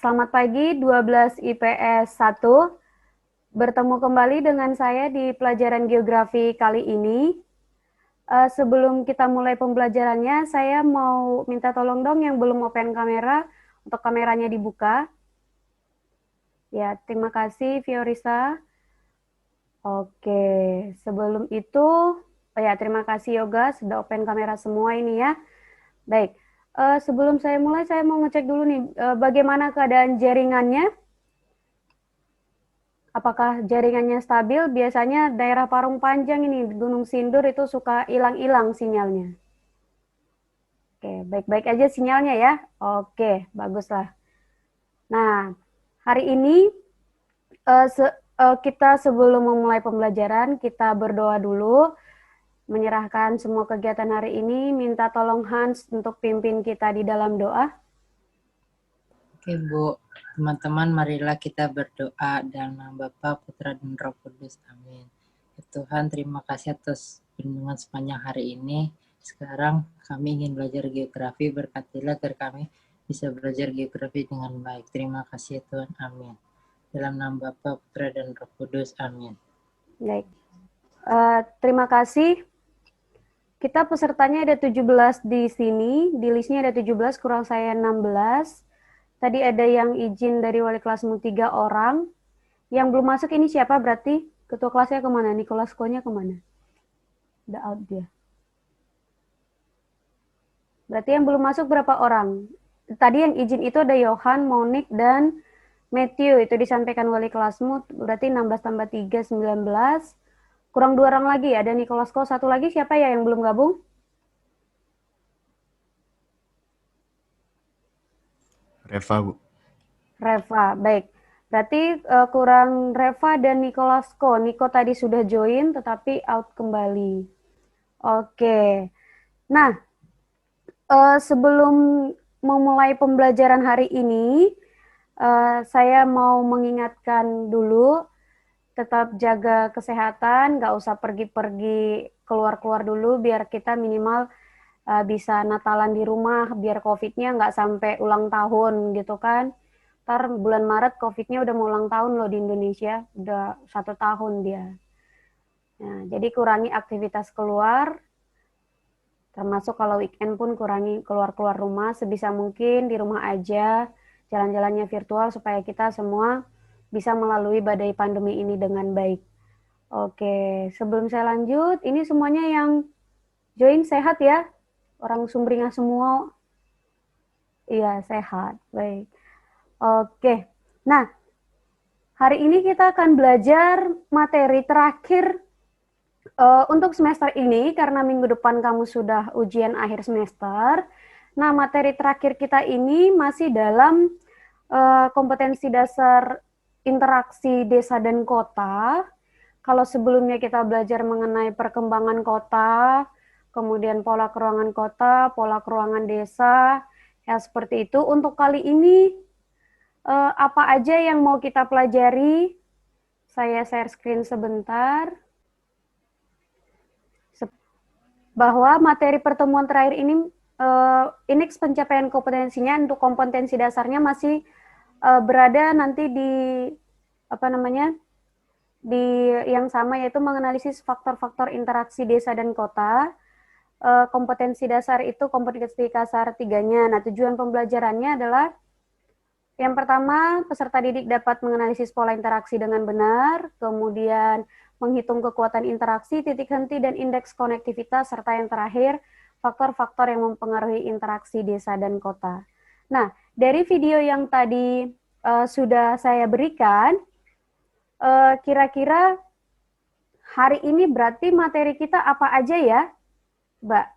Selamat pagi 12 IPS 1. Bertemu kembali dengan saya di pelajaran geografi kali ini. Sebelum kita mulai pembelajarannya, saya mau minta tolong dong yang belum open kamera, untuk kameranya dibuka. Ya, terima kasih Fiorisa. Oke, sebelum itu, ya terima kasih Yoga, sudah open kamera semua ini ya. Baik, sebelum saya mulai, saya mau ngecek dulu nih, bagaimana keadaan jaringannya. Apakah jaringannya stabil? Biasanya daerah Parung Panjang ini, Gunung Sindur itu suka hilang-hilang sinyalnya. Oke, baik-baik aja sinyalnya ya. Oke, baguslah. Nah, hari ini kita sebelum memulai pembelajaran, kita berdoa dulu, menyerahkan semua kegiatan hari ini, minta tolong Hans untuk pimpin kita di dalam doa. Oke Bu, teman-teman marilah kita berdoa dalam nama Bapa, Putra, dan Roh Kudus. Amin. Ya Tuhan, terima kasih atas perlindungan sepanjang hari ini. Sekarang kami ingin belajar geografi, berkatilah agar kami bisa belajar geografi dengan baik. Terima kasih ya Tuhan, amin. Dalam nama Bapa, Putra, dan Roh Kudus, amin. Baik, terima kasih. Kita pesertanya ada 17 di sini, di listnya ada 17, kurang saya 16. Tadi ada yang izin dari wali kelasmu 3 orang. Yang belum masuk ini siapa berarti? Ketua kelasnya kemana? Nicholas Ko-nya kemana? Udah out dia. Berarti yang belum masuk berapa orang? Tadi yang izin itu ada Yohan, Monik, dan Matthew. Itu disampaikan wali kelasmu, berarti 16 tambah 3, 19. Kurang 2 orang lagi, ada Nicholas Ko. Satu lagi siapa ya yang belum gabung? Reva, Bu. Reva, baik. Berarti kurang Reva dan Nicholas Ko. Niko tadi sudah join, tetapi out kembali. Oke. Nah, sebelum memulai pembelajaran hari ini, saya mau mengingatkan dulu, tetap jaga kesehatan, nggak usah pergi-pergi keluar-keluar dulu, biar kita minimal bisa Natalan di rumah, biar COVID-nya nggak sampai ulang tahun gitu kan. Ntar bulan Maret COVID-nya udah mau ulang tahun loh di Indonesia, udah 1 tahun dia. Nah, jadi kurangi aktivitas keluar, termasuk kalau weekend pun kurangi keluar-keluar rumah, sebisa mungkin di rumah aja, jalan-jalannya virtual supaya kita semua bisa melalui badai pandemi ini dengan baik. Oke, sebelum saya lanjut, ini semuanya yang join sehat ya? Orang Sumringah semua? Iya, sehat. Baik. Oke, nah hari ini kita akan belajar materi terakhir untuk semester ini, karena minggu depan kamu sudah ujian akhir semester. Nah, materi terakhir kita ini masih dalam kompetensi dasar interaksi desa dan kota. Kalau sebelumnya kita belajar mengenai perkembangan kota, kemudian pola keruangan kota, pola keruangan desa, ya seperti itu. Untuk kali ini, apa aja yang mau kita pelajari? Saya share screen sebentar. Bahwa materi pertemuan terakhir ini, indeks pencapaian kompetensinya untuk kompetensi dasarnya masih berada nanti di di yang sama, yaitu menganalisis faktor-faktor interaksi desa dan kota. Kompetensi dasar itu kompetensi kasar 3-nya. Nah, tujuan pembelajarannya adalah yang pertama, peserta didik dapat menganalisis pola interaksi dengan benar, kemudian menghitung kekuatan interaksi, titik henti, dan indeks konektivitas, serta yang terakhir, faktor-faktor yang mempengaruhi interaksi desa dan kota. Nah, dari video yang tadi sudah saya berikan, kira-kira hari ini berarti materi kita apa aja ya, Mbak?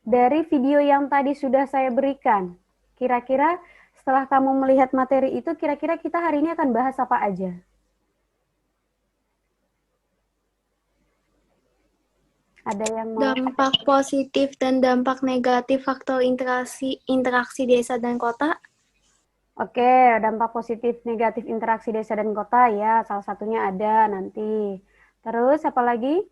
Dari video yang tadi sudah saya berikan, kira-kira setelah kamu melihat materi itu, kira-kira kita hari ini akan bahas apa aja? Ada yang mau? Dampak positif dan dampak negatif faktor interaksi desa dan kota. Oke, dampak positif negatif interaksi desa dan kota ya, salah satunya ada nanti. Terus apa lagi?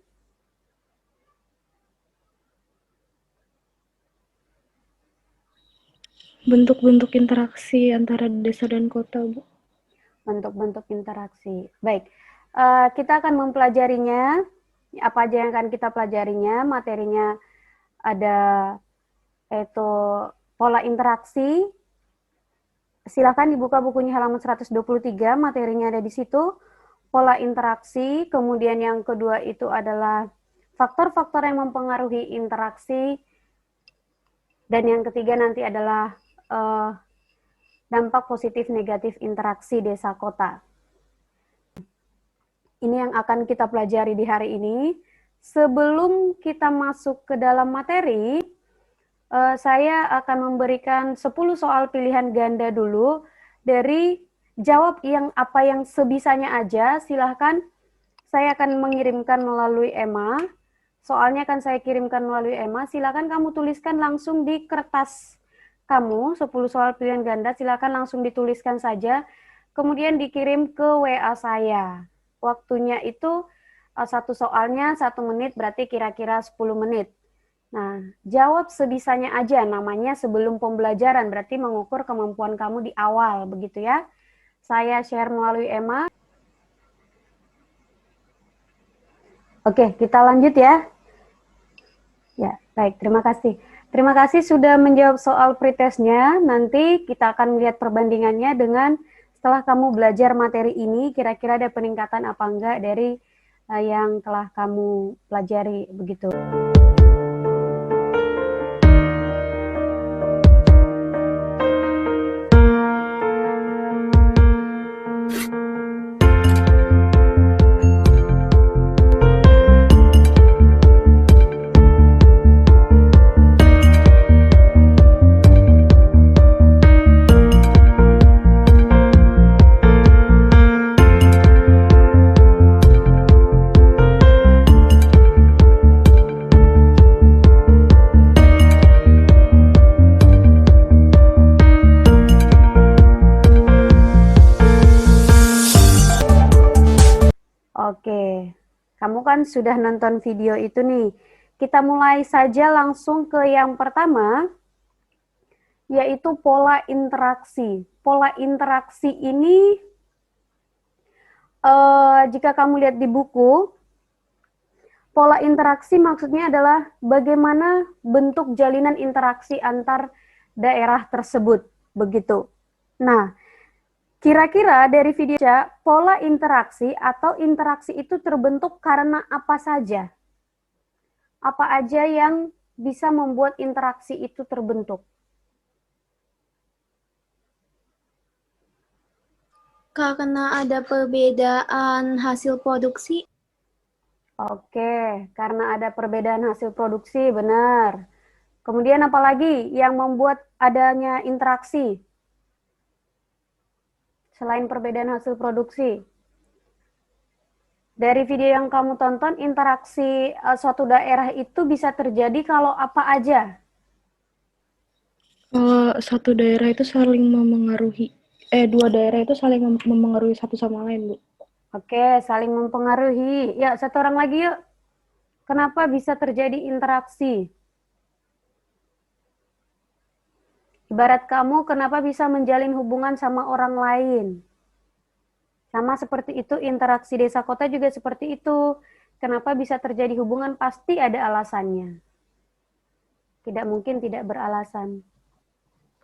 bentuk-bentuk interaksi antara desa dan kota, Bu. Bentuk-bentuk interaksi. Baik, kita akan mempelajarinya. Apa aja yang akan kita pelajarinya? Materinya ada yaitu pola interaksi. Silakan dibuka bukunya halaman 123, materinya ada di situ. Pola interaksi, kemudian yang kedua itu adalah faktor-faktor yang mempengaruhi interaksi. Dan yang ketiga nanti adalah dampak positif negatif interaksi desa kota. Ini yang akan kita pelajari di hari ini. Sebelum kita masuk ke dalam materi, saya akan memberikan 10 soal pilihan ganda dulu. Dari jawab apa yang sebisanya aja, silahkan saya akan mengirimkan melalui EMA. Soalnya akan saya kirimkan melalui EMA, silahkan kamu tuliskan langsung di kertas kamu, 10 soal pilihan ganda, silahkan langsung dituliskan saja, kemudian dikirim ke WA saya. Waktunya itu satu soalnya 1 menit, berarti kira-kira 10 menit. Nah, jawab sebisanya aja, namanya sebelum pembelajaran, berarti mengukur kemampuan kamu di awal, begitu ya. Saya share melalui EMA. Oke, kita lanjut ya. Ya, baik, terima kasih. Terima kasih sudah menjawab soal pretestnya. Nanti kita akan melihat perbandingannya dengan setelah kamu belajar materi ini, kira-kira ada peningkatan apa enggak dari yang telah kamu pelajari, begitu. Oke, kamu kan sudah nonton video itu nih. Kita mulai saja langsung ke yang pertama, yaitu pola interaksi. Pola interaksi ini, jika kamu lihat di buku, pola interaksi maksudnya adalah bagaimana bentuk jalinan interaksi antar daerah tersebut, begitu. Nah, kira-kira dari video pola interaksi atau interaksi itu terbentuk karena apa saja? Apa aja yang bisa membuat interaksi itu terbentuk? Karena ada perbedaan hasil produksi. Oke, karena ada perbedaan hasil produksi, benar. Kemudian apa lagi yang membuat adanya interaksi? Selain perbedaan hasil produksi. Dari video yang kamu tonton, interaksi suatu daerah itu bisa terjadi kalau apa aja? Kalau satu daerah itu saling memengaruhi, dua daerah itu saling memengaruhi satu sama lain, Bu. Oke, saling mempengaruhi. Ya, satu orang lagi yuk. Kenapa bisa terjadi interaksi? Ibarat kamu kenapa bisa menjalin hubungan sama orang lain? Sama seperti itu, interaksi desa kota juga seperti itu. Kenapa bisa terjadi hubungan? Pasti ada alasannya. Tidak mungkin tidak beralasan.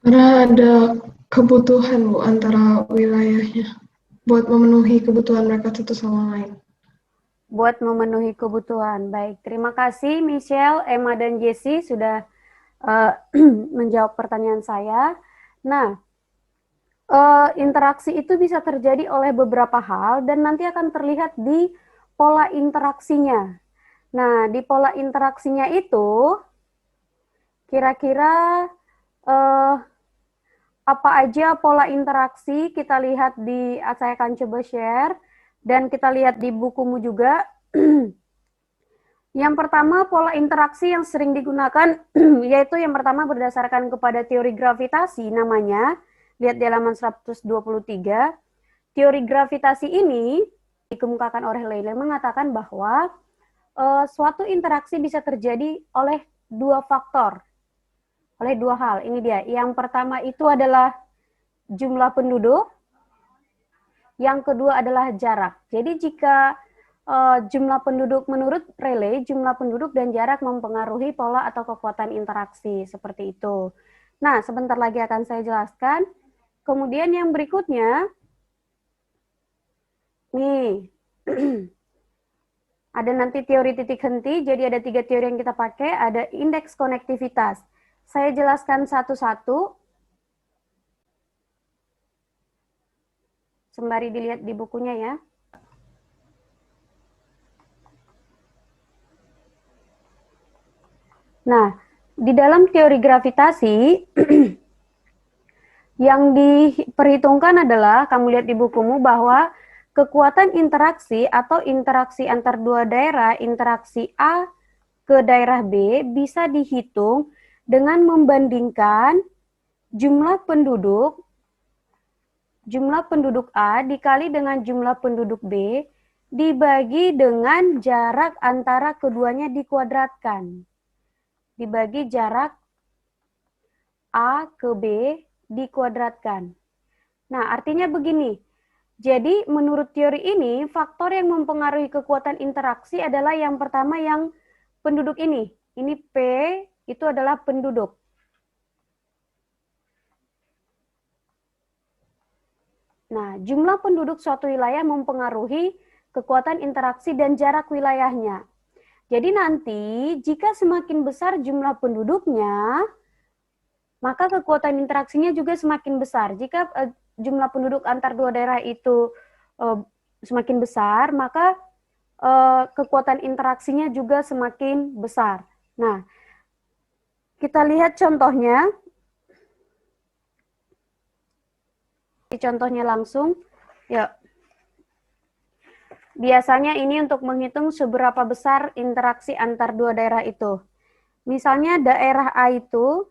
Karena ada kebutuhan, Bu, antara wilayahnya. Buat memenuhi kebutuhan mereka satu sama lain. Buat memenuhi kebutuhan. Baik, terima kasih Michelle, Emma, dan Jessie sudah menjawab pertanyaan saya. Nah, interaksi itu bisa terjadi oleh beberapa hal dan nanti akan terlihat di pola interaksinya. Nah, di pola interaksinya itu kira-kira apa aja pola interaksi? Kita lihat saya akan coba share dan kita lihat di bukumu juga. Yang pertama, pola interaksi yang sering digunakan yaitu yang pertama berdasarkan kepada teori gravitasi namanya. Lihat di halaman 123. Teori gravitasi ini dikemukakan oleh Leibniz mengatakan bahwa suatu interaksi bisa terjadi oleh dua faktor. oleh dua hal. Ini dia. Yang pertama itu adalah jumlah penduduk. Yang kedua adalah jarak. Jadi jika jumlah penduduk menurut Rayleigh, jumlah penduduk dan jarak mempengaruhi pola atau kekuatan interaksi. Seperti itu. Nah, sebentar lagi akan saya jelaskan. Kemudian yang berikutnya, nih, ada nanti teori titik henti, jadi ada 3 teori yang kita pakai, ada indeks konektivitas. Saya jelaskan satu-satu, sembari dilihat di bukunya ya. Nah, di dalam teori gravitasi, yang diperhitungkan adalah, kamu lihat di bukumu bahwa kekuatan interaksi atau interaksi antar dua daerah, interaksi A ke daerah B bisa dihitung dengan membandingkan jumlah penduduk A dikali dengan jumlah penduduk B dibagi dengan jarak antara keduanya dikuadratkan. Dibagi jarak A ke B dikuadratkan. Nah, artinya begini. Jadi, menurut teori ini, faktor yang mempengaruhi kekuatan interaksi adalah yang pertama yang penduduk ini. Ini P, itu adalah penduduk. Nah, jumlah penduduk suatu wilayah mempengaruhi kekuatan interaksi dan jarak wilayahnya. Jadi nanti, jika semakin besar jumlah penduduknya, maka kekuatan interaksinya juga semakin besar. Jika jumlah penduduk antar dua daerah itu semakin besar, maka kekuatan interaksinya juga semakin besar. Nah, kita lihat contohnya. Contohnya langsung. Yuk. Biasanya ini untuk menghitung seberapa besar interaksi antar dua daerah itu. Misalnya daerah A itu,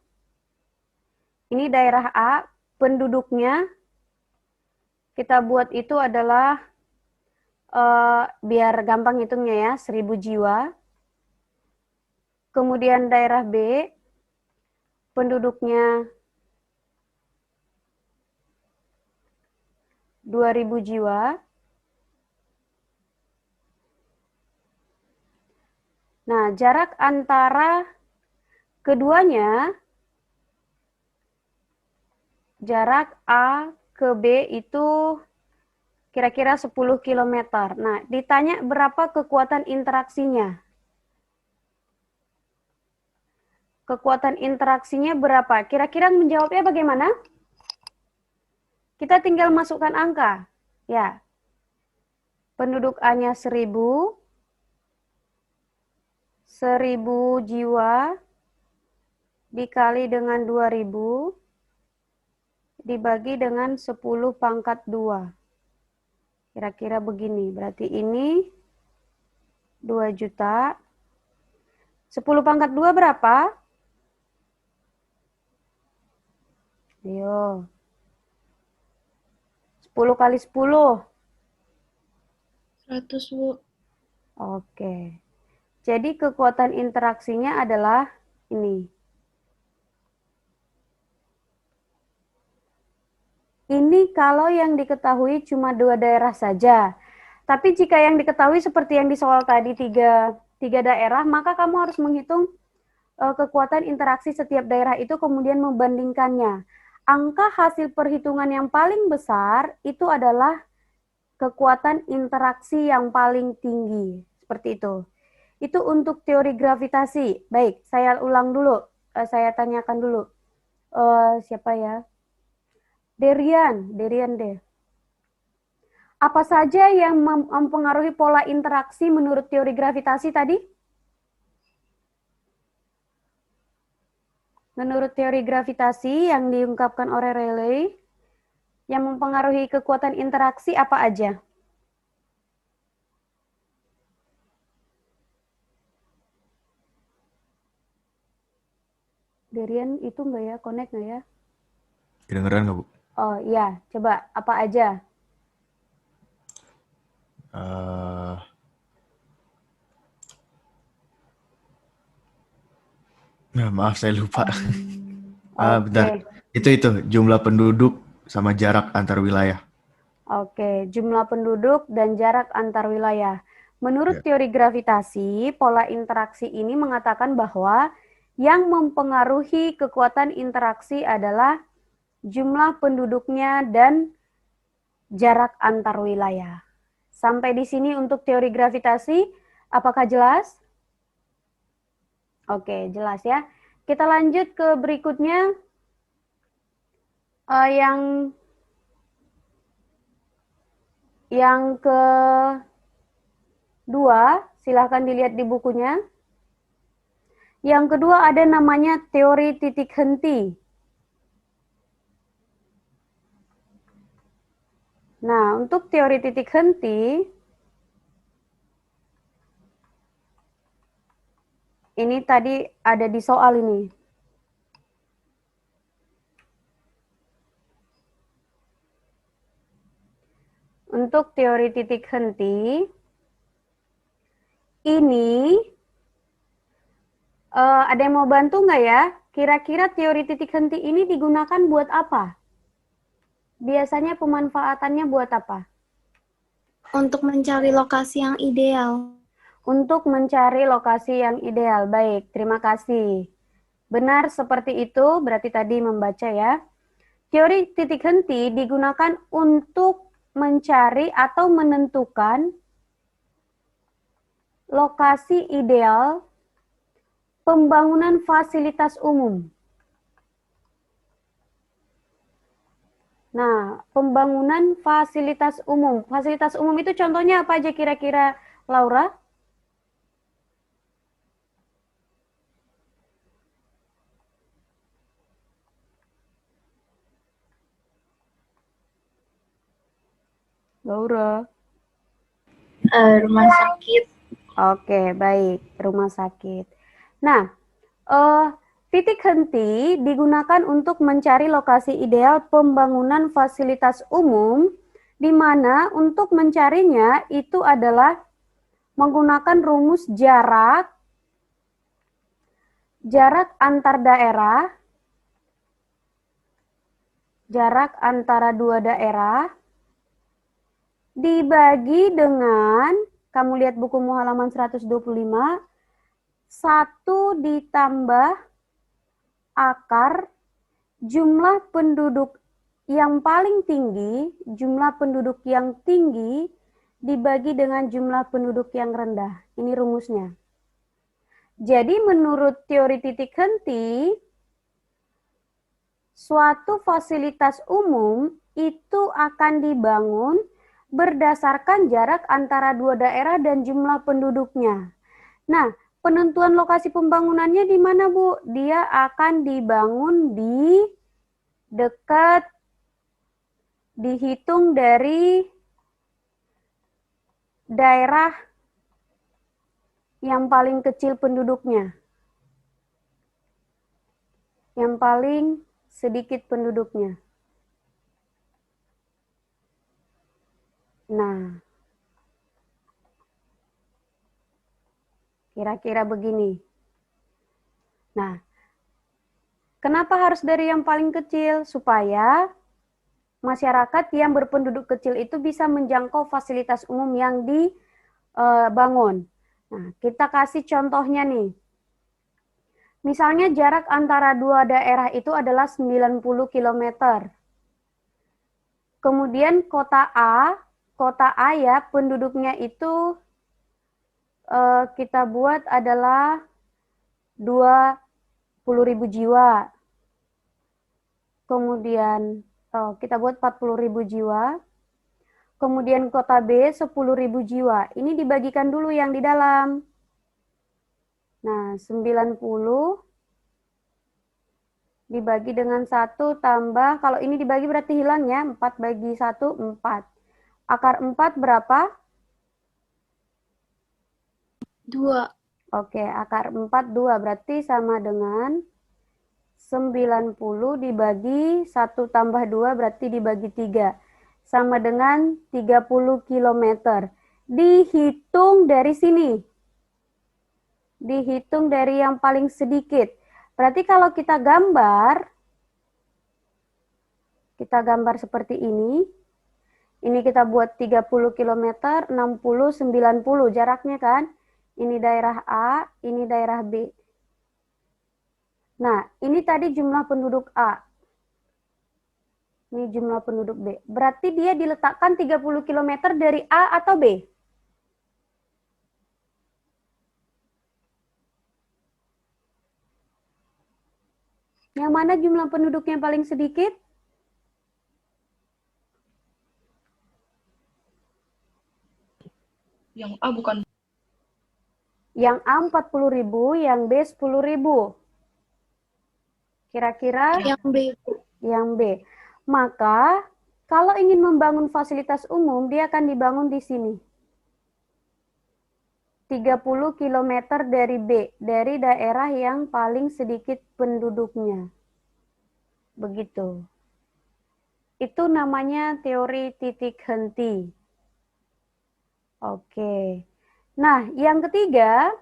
ini daerah A, penduduknya kita buat itu adalah, biar gampang hitungnya ya, 1000 jiwa. Kemudian daerah B, penduduknya 2000 jiwa. Nah, jarak antara keduanya, jarak A ke B itu kira-kira 10 km. Nah, ditanya berapa kekuatan interaksinya. Kekuatan interaksinya berapa? Kira-kira menjawabnya bagaimana? Kita tinggal masukkan angka. Ya. Penduduk A-nya 1000. 1000 jiwa dikali dengan 2000 dibagi dengan 10 pangkat 2. Kira-kira begini. Berarti ini 2 juta. 10 pangkat 2 berapa? Ayo. 10 kali 10. 100, Bu. Oke. Jadi kekuatan interaksinya adalah ini. Ini kalau yang diketahui cuma 2 daerah saja. Tapi jika yang diketahui seperti yang di soal tadi 3 daerah, maka kamu harus menghitung kekuatan interaksi setiap daerah itu kemudian membandingkannya. Angka hasil perhitungan yang paling besar itu adalah kekuatan interaksi yang paling tinggi. Seperti itu. Itu untuk teori gravitasi. Baik, saya ulang dulu. Saya tanyakan dulu. Siapa ya? Derian deh. Apa saja yang mempengaruhi pola interaksi menurut teori gravitasi tadi? Menurut teori gravitasi yang diungkapkan oleh Rayleigh, yang mempengaruhi kekuatan interaksi apa aja? Derian itu enggak ya? Connect enggak ya? Kedengeran nggak, Bu? Oh iya, coba apa aja? Nah, maaf, saya lupa. Bentar. Oke. Itu jumlah penduduk sama jarak antar wilayah. Oke, jumlah penduduk dan jarak antar wilayah. Menurut Ya. teori gravitasi, pola interaksi ini mengatakan bahwa yang mempengaruhi kekuatan interaksi adalah jumlah penduduknya dan jarak antar wilayah. Sampai di sini untuk teori gravitasi, apakah jelas? Oke, jelas ya. Kita lanjut ke berikutnya. Yang kedua, silahkan dilihat di bukunya. Yang kedua ada namanya teori titik henti. Nah, untuk teori titik henti, ini tadi ada di soal ini. Untuk teori titik henti, ini ada yang mau bantu nggak ya? Kira-kira teori titik henti ini digunakan buat apa? Biasanya pemanfaatannya buat apa? Untuk mencari lokasi yang ideal. Untuk mencari lokasi yang ideal. Baik, terima kasih. Benar seperti itu, berarti tadi membaca ya. Teori titik henti digunakan untuk mencari atau menentukan lokasi ideal pembangunan fasilitas umum. Nah, pembangunan fasilitas umum. Fasilitas umum itu contohnya apa aja kira-kira, Laura? Laura. Rumah sakit. Oke, baik. Rumah sakit. Nah, titik henti digunakan untuk mencari lokasi ideal pembangunan fasilitas umum, di mana untuk mencarinya itu adalah menggunakan rumus jarak antar daerah, jarak antara dua daerah, dibagi dengan, kamu lihat bukumu halaman 125, 1 ditambah akar jumlah penduduk yang paling tinggi, jumlah penduduk yang tinggi dibagi dengan jumlah penduduk yang rendah. Ini rumusnya. Jadi menurut teori titik henti, suatu fasilitas umum itu akan dibangun berdasarkan jarak antara dua daerah dan jumlah penduduknya. Nah, penentuan lokasi pembangunannya di mana, Bu? Dia akan dibangun di dekat, dihitung dari daerah yang paling kecil penduduknya. Yang paling sedikit penduduknya. Nah, kira-kira begini. Nah, kenapa harus dari yang paling kecil? Supaya masyarakat yang berpenduduk kecil itu bisa menjangkau fasilitas umum yang dibangun. Nah, kita kasih contohnya nih. Misalnya jarak antara dua daerah itu adalah 90 km. Kemudian kota A ya, penduduknya itu kita buat adalah 20.000 jiwa. Kemudian kita buat 40.000 jiwa. Kemudian kota B 10.000 jiwa. Ini dibagikan dulu yang di dalam. Nah, 90 dibagi dengan 1 tambah, kalau ini dibagi berarti hilang ya, 4 bagi 1, 4. Akar 4 berapa? 2. Oke, akar 4, 2. Berarti sama dengan 90 dibagi 1 tambah 2, berarti dibagi 3. Sama dengan 30 km. Dihitung dari sini. Dihitung dari yang paling sedikit. Berarti kalau kita gambar, Kita gambar seperti ini. Ini kita buat 30 km, 60, 90 jaraknya kan. Ini daerah A, ini daerah B. Nah, ini tadi jumlah penduduk A. Ini jumlah penduduk B. Berarti dia diletakkan 30 km dari A atau B? Yang mana jumlah penduduknya paling sedikit? Yang A bukan. Yang A 40.000, yang B 10.000. Kira-kira Yang B. yang B. Maka kalau ingin membangun fasilitas umum, dia akan dibangun di sini. 30 km dari B, dari daerah yang paling sedikit penduduknya. Begitu. Itu namanya teori titik henti. Oke. Nah, yang ketiga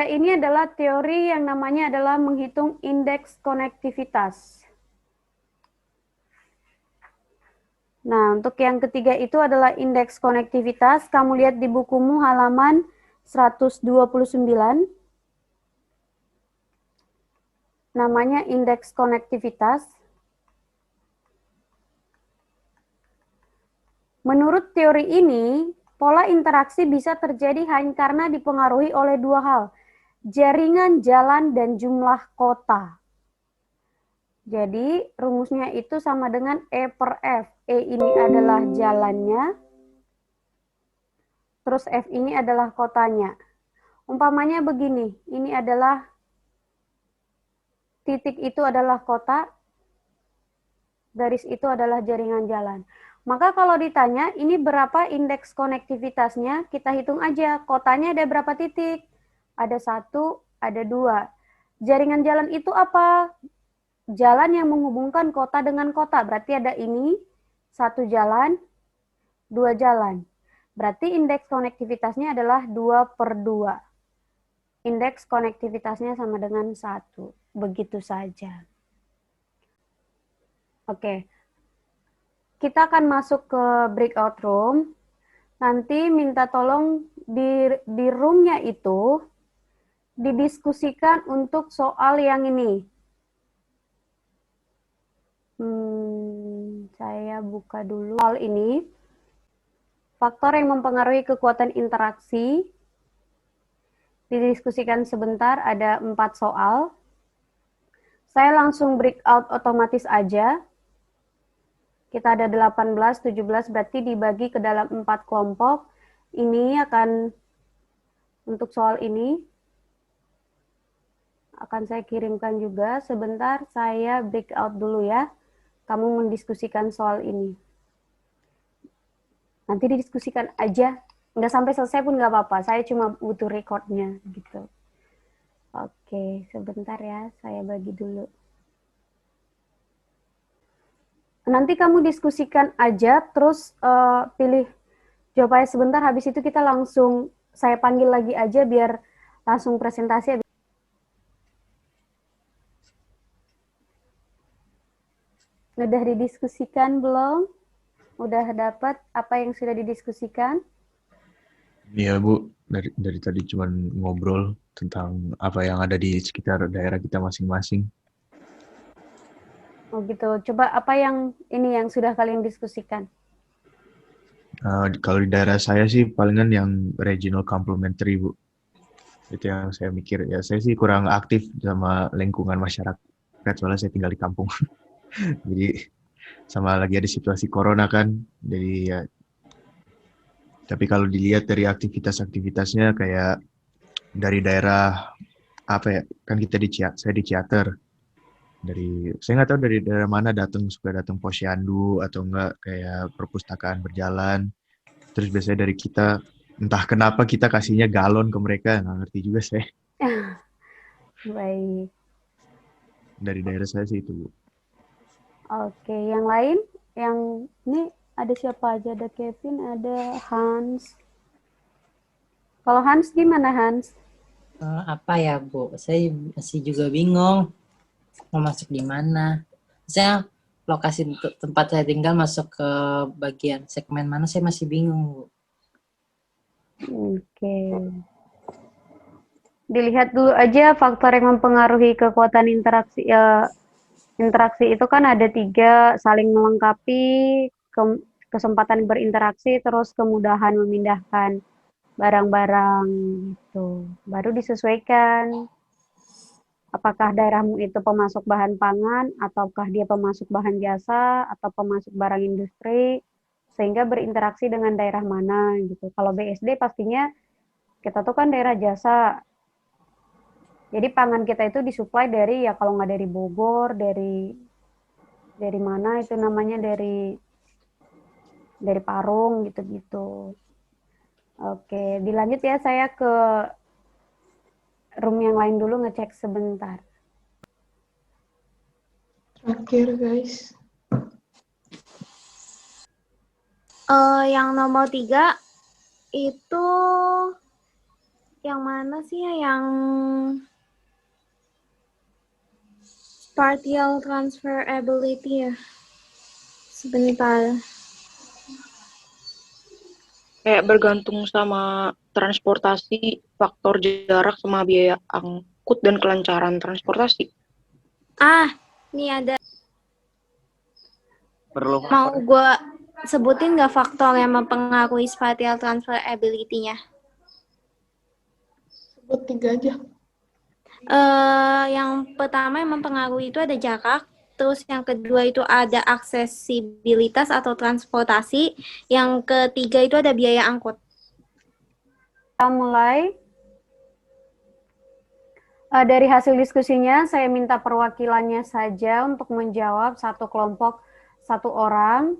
ini adalah teori yang namanya adalah menghitung indeks konektivitas. Nah, untuk yang ketiga itu adalah indeks konektivitas. Kamu lihat di bukumu halaman 129. Namanya indeks konektivitas. Menurut teori ini, pola interaksi bisa terjadi hanya karena dipengaruhi oleh dua hal, jaringan jalan dan jumlah kota. Jadi, rumusnya itu sama dengan E per F. E ini adalah jalannya, terus F ini adalah kotanya. Umpamanya begini, ini adalah titik itu adalah kota, garis itu adalah jaringan jalan. Maka kalau ditanya, ini berapa indeks konektivitasnya, kita hitung aja. Kotanya ada berapa titik? Ada 1, ada 2. Jaringan jalan itu apa? Jalan yang menghubungkan kota dengan kota. Berarti ada ini, 1 jalan, 2 jalan. Berarti indeks konektivitasnya adalah 2 per 2. Indeks konektivitasnya sama dengan 1. Begitu saja. Oke. Kita akan masuk ke breakout room. Nanti minta tolong di roomnya itu didiskusikan untuk soal yang ini. Saya buka dulu soal ini. Faktor yang mempengaruhi kekuatan interaksi. Didiskusikan sebentar, ada 4 soal. Saya langsung breakout otomatis aja. Kita ada 18, 17, berarti dibagi ke dalam 4 kelompok. Ini akan, untuk soal ini, akan saya kirimkan juga. Sebentar, saya breakout dulu ya. Kamu mendiskusikan soal ini. Nanti didiskusikan aja. Nggak sampai selesai pun nggak apa-apa. Saya cuma butuh recordnya gitu. Oke, sebentar ya. Saya bagi dulu. Nanti kamu diskusikan aja, terus pilih jawabannya sebentar, habis itu kita langsung, saya panggil lagi aja biar langsung presentasi. Udah didiskusikan belum? Udah dapat apa yang sudah didiskusikan? Iya Bu, dari tadi cuma ngobrol tentang apa yang ada di sekitar daerah kita masing-masing. Oh gitu. Coba apa yang ini yang sudah kalian diskusikan? Kalau di daerah saya sih palingan yang regional complementary Bu. Itu yang saya mikir. Ya saya sih kurang aktif sama lingkungan masyarakat. Soalnya saya tinggal di kampung. Jadi sama lagi ada situasi corona kan. Jadi ya. Tapi kalau dilihat dari aktivitas-aktivitasnya kayak dari daerah apa ya? Kan kita saya di Ciater. Saya nggak tahu dari daerah mana suka datang posyandu atau enggak kayak perpustakaan berjalan. Terus biasanya dari kita, entah kenapa kita kasihnya galon ke mereka, nggak ngerti juga saya. Baik. Dari daerah saya sih itu Bu. Oke, yang lain? Yang ini ada siapa aja? Ada Kevin, ada Hans. Kalau Hans gimana Hans? Apa ya Bu? Saya masih juga bingung. mau masuk di mana. Misalnya lokasi tempat saya tinggal masuk ke bagian segmen mana, saya masih bingung, Bu. Oke. Dilihat dulu aja faktor yang mempengaruhi kekuatan interaksi. Interaksi itu kan ada 3, saling melengkapi, kesempatan berinteraksi, terus kemudahan memindahkan barang-barang gitu. Baru disesuaikan. Apakah daerahmu itu pemasok bahan pangan, ataukah dia pemasok bahan jasa, atau pemasok barang industri, sehingga berinteraksi dengan daerah mana gitu. Kalau BSD pastinya kita tuh kan daerah jasa. Jadi pangan kita itu disuplai dari, ya kalau nggak dari Bogor, dari mana itu namanya, dari Parung gitu-gitu. Oke, dilanjut ya, saya ke room yang lain dulu ngecek sebentar. Terakhir, guys. Yang nomor 3 itu yang mana sih ya? Yang partial transferability ya. Sebentar. Kayak bergantung sama transportasi, faktor jarak sama biaya angkut dan kelancaran transportasi. Ini ada. Perlu Mau gue sebutin nggak faktor yang mempengaruhi spatial transferability-nya? Sebut 3 aja. Yang pertama yang mempengaruhi itu ada jarak, terus yang kedua itu ada aksesibilitas atau transportasi, yang ketiga itu ada biaya angkut. Kita mulai. Dari hasil diskusinya, saya minta perwakilannya saja untuk menjawab satu kelompok, 1 orang.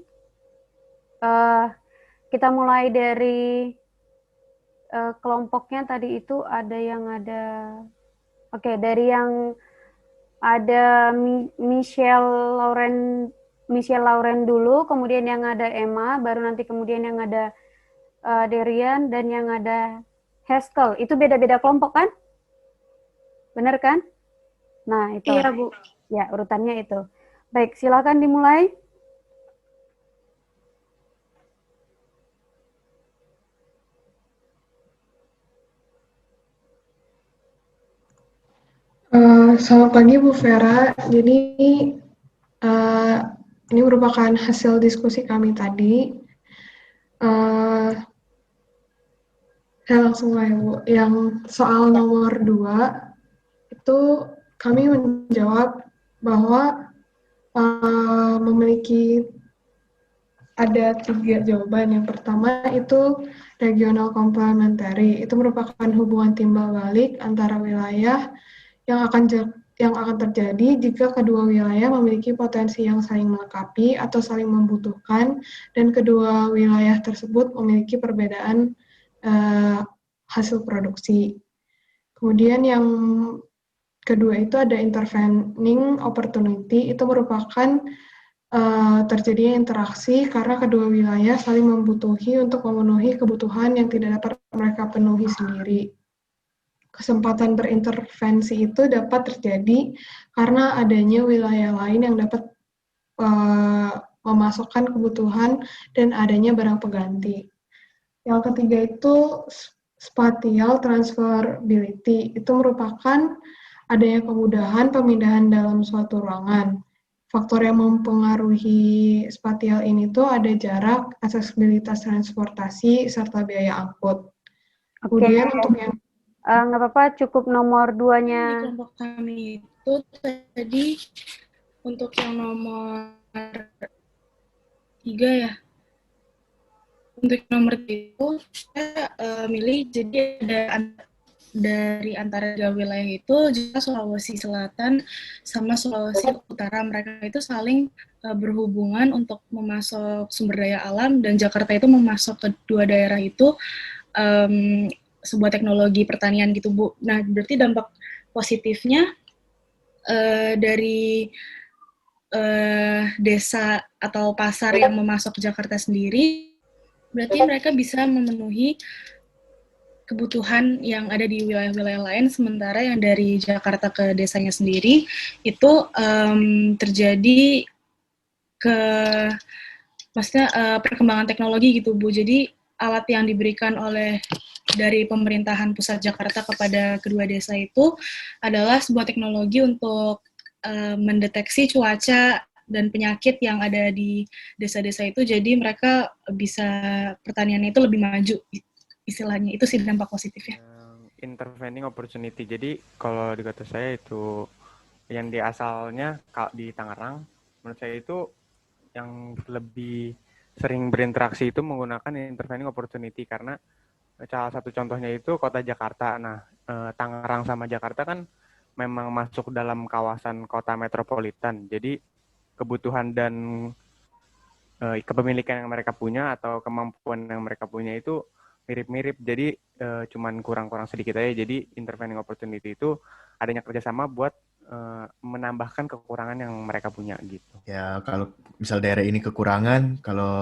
Kita mulai dari kelompoknya tadi itu ada yang ada. Oke, dari yang ada Michelle Lauren dulu, kemudian yang ada Emma, baru nanti kemudian yang ada Derian, dan yang ada Haskell. Itu beda-beda kelompok kan? Benar kan? Nah, itu. Iya, Bu. Ya, urutannya itu. Baik, silakan dimulai. Selamat pagi Bu Vera. Jadi ini merupakan hasil diskusi kami tadi. Saya langsung mulai Bu. Yang soal nomor 2 itu kami menjawab bahwa memiliki ada 3 jawaban. Yang pertama itu regional complementary. Itu merupakan hubungan timbal balik antara wilayah yang akan terjadi jika kedua wilayah memiliki potensi yang saling melengkapi atau saling membutuhkan, dan kedua wilayah tersebut memiliki perbedaan hasil produksi. Kemudian yang kedua itu ada intervening opportunity. Itu merupakan terjadinya interaksi karena kedua wilayah saling membutuhi untuk memenuhi kebutuhan yang tidak dapat mereka penuhi sendiri. Kesempatan berintervensi itu dapat terjadi karena adanya wilayah lain yang dapat memasokkan kebutuhan dan adanya barang pengganti. Yang ketiga itu spatial transferability. Itu merupakan adanya kemudahan pemindahan dalam suatu ruangan. Faktor yang mempengaruhi spatial ini tuh ada jarak, aksesibilitas transportasi, serta biaya angkut. Kemudian untuk yang nggak apa-apa, cukup nomor 2-nya. Di kelompok kami itu tadi untuk yang nomor 3 ya. Untuk nomor 3 itu saya milih, jadi ada dari antara 2 wilayah itu, jika Sulawesi Selatan sama Sulawesi Utara, mereka itu saling berhubungan untuk memasok sumber daya alam, dan Jakarta itu memasok kedua daerah itu sebuah teknologi pertanian gitu, Bu. Nah, berarti dampak positifnya dari desa atau pasar yang memasok ke Jakarta sendiri, berarti mereka bisa memenuhi kebutuhan yang ada di wilayah-wilayah lain, sementara yang dari Jakarta ke desanya sendiri itu terjadi ke maksudnya perkembangan teknologi gitu Bu. Jadi alat yang diberikan oleh dari pemerintahan pusat Jakarta kepada kedua desa itu adalah sebuah teknologi untuk mendeteksi cuaca dan penyakit yang ada di desa-desa itu. Jadi mereka bisa pertaniannya itu lebih maju. Istilahnya itu sih dampak positifnya. Intervening opportunity. Jadi kalau di kata saya itu yang di asalnya di Tangerang, menurut saya itu yang lebih sering berinteraksi itu menggunakan intervening opportunity karena salah satu contohnya itu kota Jakarta. Nah, Tangerang sama Jakarta kan memang masuk dalam kawasan kota metropolitan. Jadi kebutuhan dan kepemilikan yang mereka punya atau kemampuan yang mereka punya itu mirip-mirip, jadi cuman kurang-kurang sedikit aja. Jadi intervening opportunity itu adanya kerjasama buat menambahkan kekurangan yang mereka punya gitu. Ya, kalau misal daerah ini kekurangan, kalau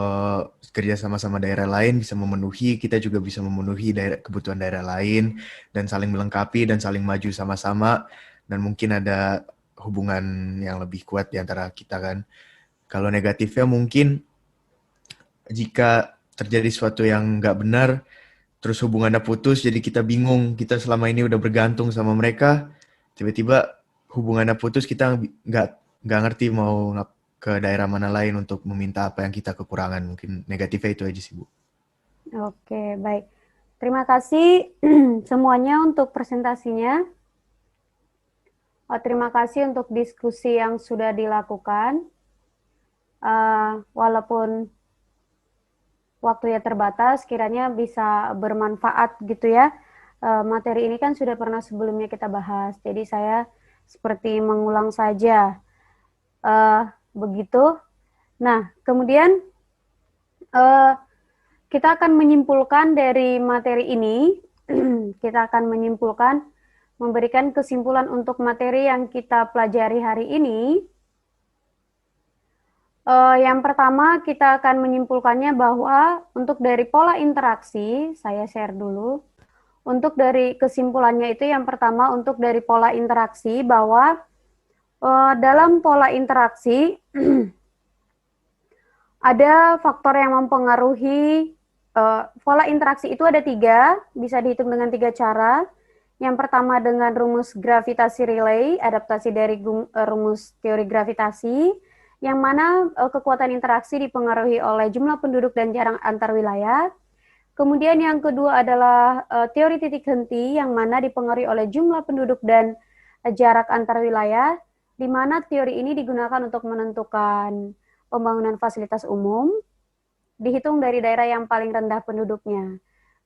kerja sama daerah lain bisa memenuhi, kita juga bisa memenuhi kebutuhan daerah lain, dan saling melengkapi dan saling maju sama-sama, dan mungkin ada hubungan yang lebih kuat di antara kita kan. Kalau negatifnya mungkin jika terjadi sesuatu yang nggak benar, terus hubungannya putus, jadi kita bingung, kita selama ini udah bergantung sama mereka, tiba-tiba hubungannya putus, kita nggak ngerti mau ke daerah mana lain untuk meminta apa yang kita kekurangan. Mungkin negatifnya itu aja sih, Bu. Oke, baik. Terima kasih semuanya untuk presentasinya. Terima kasih untuk diskusi yang sudah dilakukan. Walaupun waktunya terbatas, kiranya bisa bermanfaat gitu ya. Materi ini kan sudah pernah sebelumnya kita bahas, jadi saya seperti mengulang saja. Begitu. Nah, kemudian kita akan menyimpulkan dari materi ini, kita akan menyimpulkan, memberikan kesimpulan untuk materi yang kita pelajari hari ini. Yang pertama, kita akan menyimpulkannya bahwa untuk dari pola interaksi, saya share dulu. Untuk dari kesimpulannya itu yang pertama, untuk dari pola interaksi, bahwa dalam pola interaksi, ada faktor yang mempengaruhi pola interaksi itu ada 3, bisa dihitung dengan 3 cara. Yang pertama dengan rumus gravitasi relay, adaptasi dari rumus teori gravitasi, yang mana kekuatan interaksi dipengaruhi oleh jumlah penduduk dan jarak antar wilayah. Kemudian yang kedua adalah teori titik henti, yang mana dipengaruhi oleh jumlah penduduk dan jarak antar wilayah, di mana teori ini digunakan untuk menentukan pembangunan fasilitas umum, dihitung dari daerah yang paling rendah penduduknya.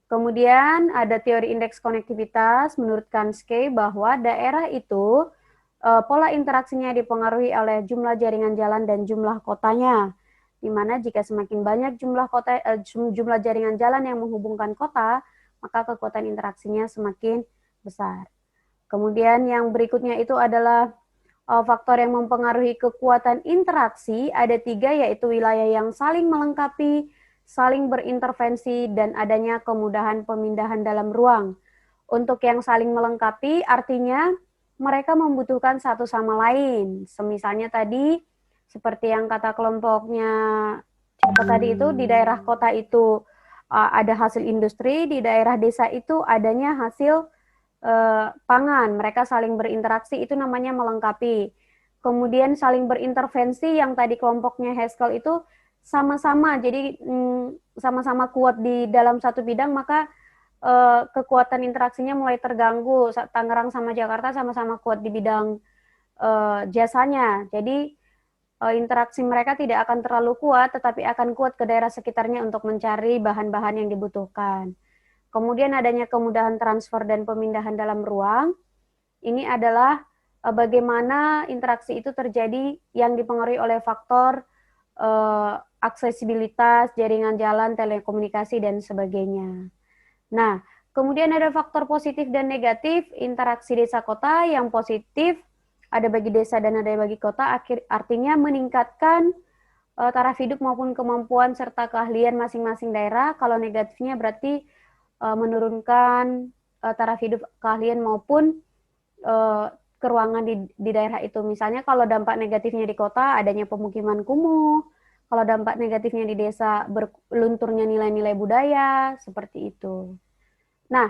Kemudian ada teori indeks konektivitas, menurut Kansky bahwa daerah itu pola interaksinya dipengaruhi oleh jumlah jaringan jalan dan jumlah kotanya, di mana jika semakin banyak jumlah jaringan jalan yang menghubungkan kota, maka kekuatan interaksinya semakin besar. Kemudian yang berikutnya itu adalah faktor yang mempengaruhi kekuatan interaksi, ada 3, yaitu wilayah yang saling melengkapi, saling berintervensi, dan adanya kemudahan pemindahan dalam ruang. Untuk yang saling melengkapi, artinya mereka membutuhkan satu sama lain. Semisalnya tadi, seperti yang kata kelompoknya tadi itu, di daerah kota itu ada hasil industri, di daerah desa itu adanya hasil pangan. Mereka saling berinteraksi, itu namanya melengkapi. Kemudian saling berintervensi, yang tadi kelompoknya Haskell itu sama-sama, jadi sama-sama kuat di dalam satu bidang, maka kekuatan interaksinya mulai terganggu. Tangerang sama Jakarta sama-sama kuat di bidang jasanya, jadi interaksi mereka tidak akan terlalu kuat, tetapi akan kuat ke daerah sekitarnya untuk mencari bahan-bahan yang dibutuhkan. Kemudian adanya kemudahan transfer dan pemindahan dalam ruang, ini adalah bagaimana interaksi itu terjadi yang dipengaruhi oleh faktor aksesibilitas, jaringan jalan, telekomunikasi, dan sebagainya. Nah, kemudian ada faktor positif dan negatif, interaksi desa kota. Yang positif ada bagi desa dan ada bagi kota, artinya meningkatkan taraf hidup maupun kemampuan serta keahlian masing-masing daerah. Kalau negatifnya berarti menurunkan taraf hidup keahlian maupun ke ruangan di daerah itu. Misalnya kalau dampak negatifnya di kota adanya pemukiman kumuh, kalau dampak negatifnya di desa berlunturnya nilai-nilai budaya, seperti itu. Nah,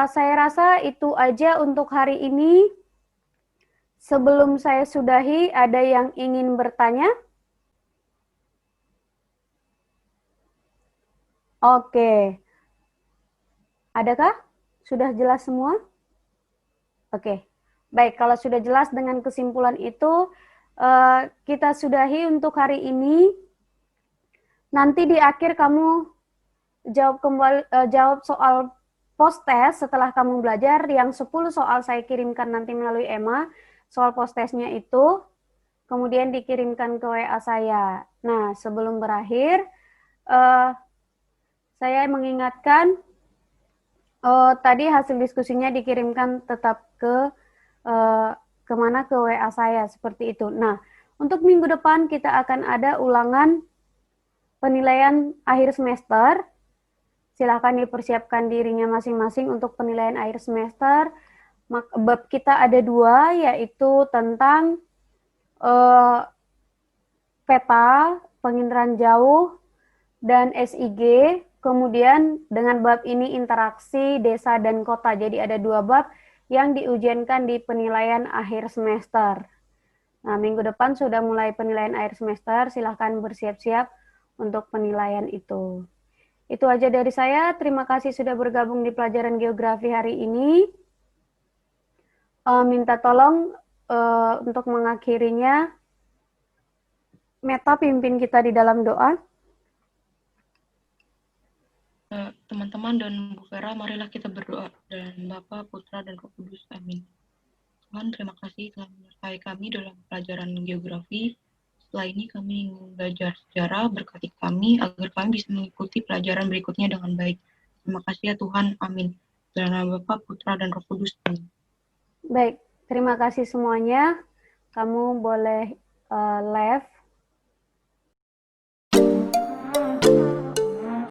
saya rasa itu aja untuk hari ini. Sebelum saya sudahi, ada yang ingin bertanya? Oke. Adakah? Sudah jelas semua? Oke. Baik, kalau sudah jelas dengan kesimpulan itu, kita sudahi untuk hari ini. Nanti di akhir kamu jawab soal post-test setelah kamu belajar. Yang 10 soal saya kirimkan nanti melalui EMA. Soal post-testnya itu, kemudian dikirimkan ke WA saya. Nah, sebelum berakhir, saya mengingatkan, tadi hasil diskusinya dikirimkan tetap kemana, ke WA saya, seperti itu. Nah, untuk minggu depan kita akan ada ulangan penilaian akhir semester. Silahkan dipersiapkan dirinya masing-masing untuk penilaian akhir semester. Bab kita ada 2, yaitu tentang peta, penginderaan jauh, dan SIG. Kemudian dengan bab ini interaksi desa dan kota. Jadi ada 2 bab yang diujiankan di penilaian akhir semester. Nah, minggu depan sudah mulai penilaian akhir semester, silahkan bersiap-siap untuk penilaian itu. Itu aja dari saya, terima kasih sudah bergabung di pelajaran geografi hari ini. Minta tolong untuk mengakhirinya, Meta pimpin kita di dalam doa. Teman-teman dan Bu Vera, marilah kita berdoa. Dan Bapa, Putra, dan Roh Kudus. Amin. Tuhan, terima kasih telah menyertai kami dalam pelajaran geografi. Setelah ini kami ingin belajar sejarah, berkati kami agar kami bisa mengikuti pelajaran berikutnya dengan baik. Terima kasih ya Tuhan. Amin. Dalam nama Bapa, Putra, dan Roh Kudus. Amin. Baik, terima kasih semuanya. Kamu boleh live